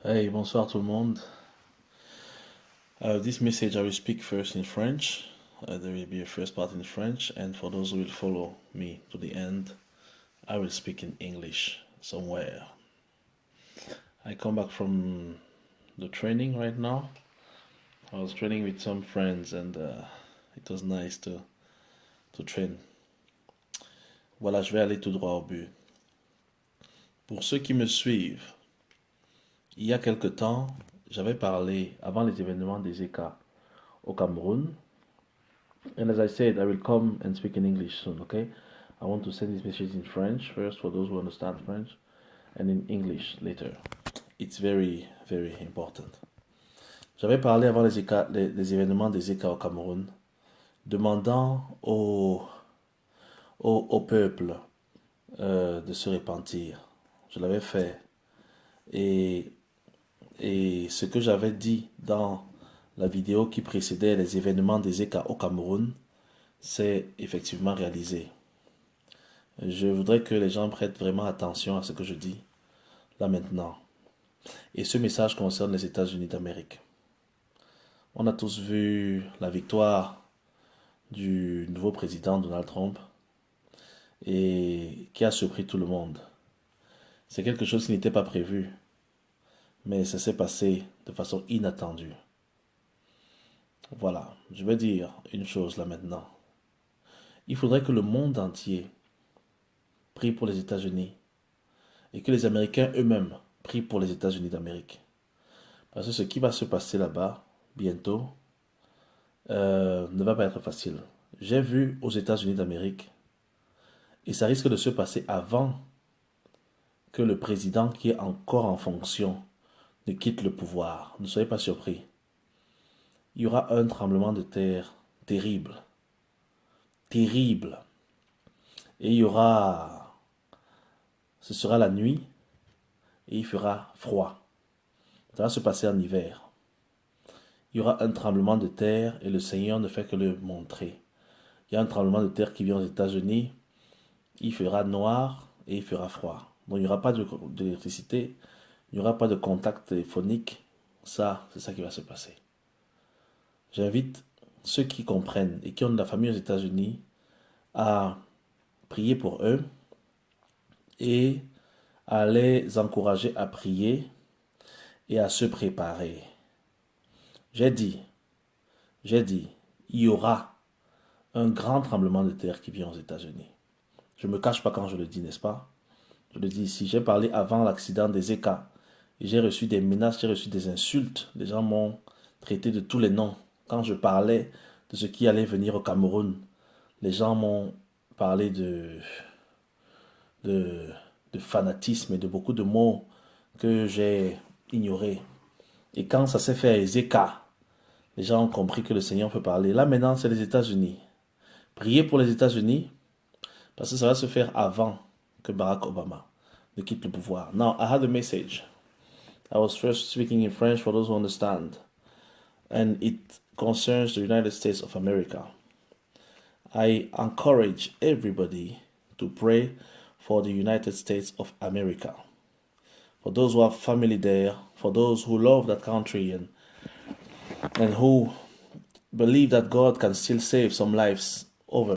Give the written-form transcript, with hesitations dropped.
Hey, bonsoir tout le monde. This message I will speak first in French. There will be a first part in French, and for those who will follow me to the end, I will speak in English somewhere. I come back from the training right now. I was training with some friends, and it was nice to train. Voilà, je vais aller tout droit au but. Pour ceux qui me suivent, il y a quelque temps, j'avais parlé avant les événements des ECA au Cameroun. And as I said, I will come and speak in English soon, okay? I want to send this message in French first for those who understand French, and in English later. It's very, very important. J'avais parlé avant les événements des ECA au Cameroun, demandant au peuple de se repentir. Je l'avais fait. Et, et ce que j'avais dit dans la vidéo qui précédait les événements des ECA au Cameroun, c'est effectivement réalisé. Je voudrais que les gens prêtent vraiment attention à ce que je dis là maintenant. Et ce message concerne les États-Unis d'Amérique. On a tous vu la victoire du nouveau président Donald Trump et qui a surpris tout le monde. C'est quelque chose qui n'était pas prévu, mais ça s'est passé de façon inattendue. Voilà, je vais dire une chose là maintenant. Il faudrait que le monde entier prie pour les États-Unis et que les Américains eux-mêmes prient pour les États-Unis d'Amérique. Parce que ce qui va se passer là-bas, bientôt, ne va pas être facile. J'ai vu aux États-Unis d'Amérique, et ça risque de se passer avant que le président qui est encore en fonction ne quitte le pouvoir. Ne soyez pas surpris. Il y aura un tremblement de terre terrible. Terrible. Et il y aura... Ce sera la nuit et il fera froid. Ça va se passer en hiver. Il y aura un tremblement de terre et le Seigneur ne fait que le montrer. Il y a un tremblement de terre qui vient aux États-Unis. Il fera noir et il fera froid. Donc il n'y aura pas d'électricité, il n'y aura pas de contact téléphonique. Ça, c'est ça qui va se passer. J'invite ceux qui comprennent et qui ont de la famille aux États-Unis à prier pour eux et à les encourager à prier et à se préparer. J'ai dit, il y aura un grand tremblement de terre qui vient aux États-Unis. Je ne me cache pas quand je le dis, n'est-ce pas? Je le dis ici. J'ai parlé avant l'accident des ECA. Et j'ai reçu des menaces, j'ai reçu des insultes. Les gens m'ont traité de tous les noms. Quand je parlais de ce qui allait venir au Cameroun, les gens m'ont parlé de fanatisme et de beaucoup de mots que j'ai ignorés. Et quand ça s'est fait à ECA, les gens ont compris que le Seigneur peut parler. Là maintenant, c'est les États-Unis. Priez pour les États-Unis, parce que ça va se faire avant que Barack Obama ne quitte le pouvoir. Now, I had a message. I was first speaking in French for those who understand. And it concerns the United States of America. I encourage everybody to pray for the United States of America. For those who have family there, for those who love that country and who believe that God can still save some lives over